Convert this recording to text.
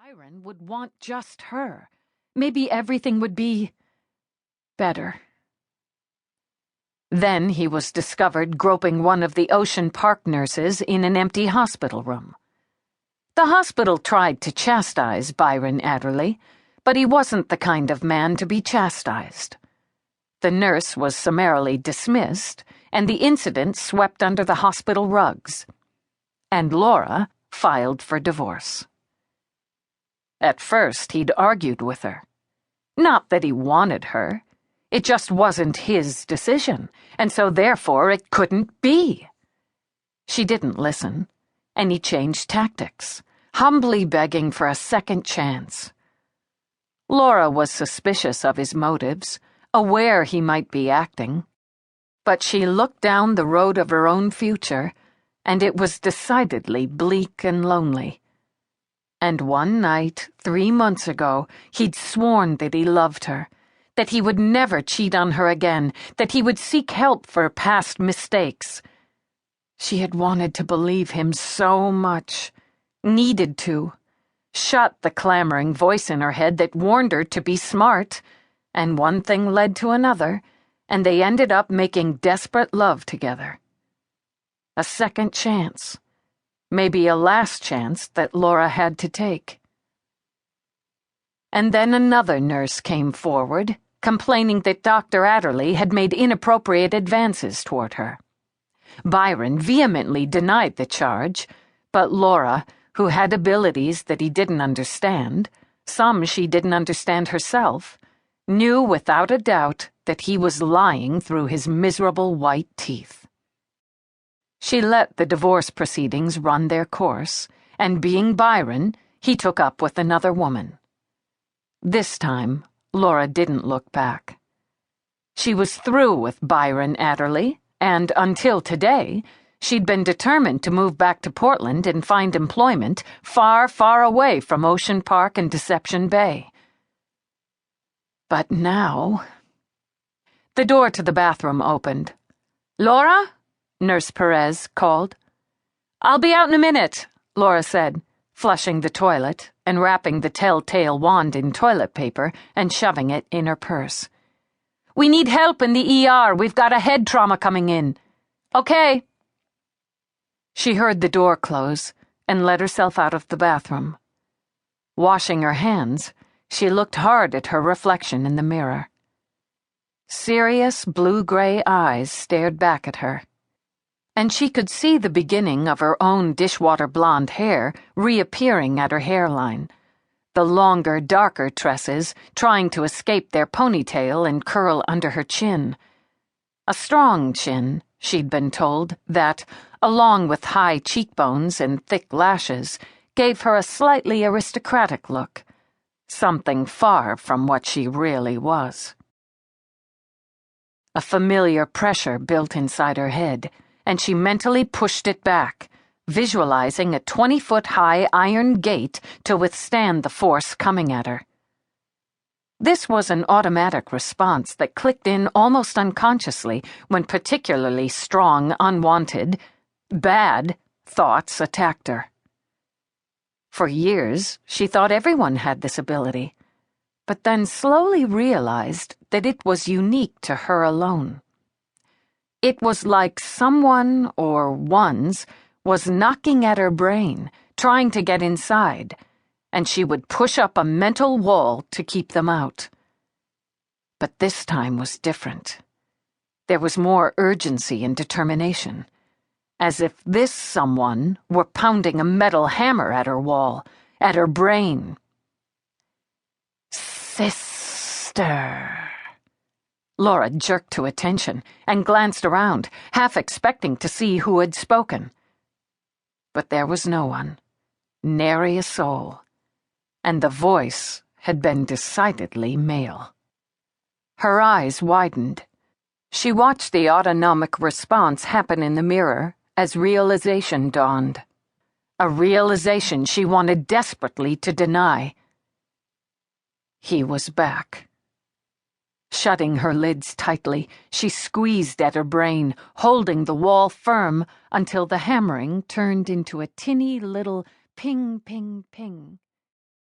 Siren would want just her. Maybe everything would be better. Then he was discovered groping one of the Ocean Park nurses in an empty hospital room. The hospital tried to chastise Byron Adderley, but he wasn't the kind of man to be chastised. The nurse was summarily dismissed, and the incident swept under the hospital rugs. And Laura filed for divorce. At first, he'd argued with her. Not that he wanted her. It just wasn't his decision, and so therefore it couldn't be. She didn't listen, and he changed tactics, humbly begging for a second chance. Laura was suspicious of his motives, aware he might be acting. But she looked down the road of her own future, and it was decidedly bleak and lonely. And one night, 3 months ago, he'd sworn that he loved her, that he would never cheat on her again, that he would seek help for past mistakes. She had wanted to believe him so much, needed to, shut the clamoring voice in her head that warned her to be smart, and one thing led to another, and they ended up making desperate love together. A second chance. Maybe a last chance that Laura had to take. And then another nurse came forward, complaining that Dr. Adderley had made inappropriate advances toward her. Byron vehemently denied the charge, but Laura, who had abilities that he didn't understand, some she didn't understand herself, knew without a doubt that he was lying through his miserable white teeth. She let the divorce proceedings run their course, and being Byron, he took up with another woman. This time, Laura didn't look back. She was through with Byron Adderley, and until today, she'd been determined to move back to Portland and find employment far, far away from Ocean Park and Deception Bay. But now... The door to the bathroom opened. "Laura?" Nurse Perez called. "I'll be out in a minute," Laura said, flushing the toilet and wrapping the telltale wand in toilet paper and shoving it in her purse. "We need help in the ER. We've got a head trauma coming in." "Okay." She heard the door close and let herself out of the bathroom. Washing her hands, she looked hard at her reflection in the mirror. Serious blue-gray eyes stared back at her, and she could see the beginning of her own dishwater blonde hair reappearing at her hairline, the longer, darker tresses trying to escape their ponytail and curl under her chin. A strong chin, she'd been told, that, along with high cheekbones and thick lashes, gave her a slightly aristocratic look, something far from what she really was. A familiar pressure built inside her head, and she mentally pushed it back, visualizing a 20-foot-high iron gate to withstand the force coming at her. This was an automatic response that clicked in almost unconsciously when particularly strong, unwanted, bad thoughts attacked her. For years, she thought everyone had this ability, but then slowly realized that it was unique to her alone. It was like someone, or ones, was knocking at her brain, trying to get inside, and she would push up a mental wall to keep them out. But this time was different. There was more urgency and determination, as if this someone were pounding a metal hammer at her wall, at her brain. "Sister." Laura jerked to attention and glanced around, half expecting to see who had spoken. But there was no one, nary a soul, and the voice had been decidedly male. Her eyes widened. She watched the autonomic response happen in the mirror as realization dawned. A realization she wanted desperately to deny. He was back. Shutting her lids tightly, she squeezed at her brain, holding the wall firm until the hammering turned into a tinny little ping, ping, ping.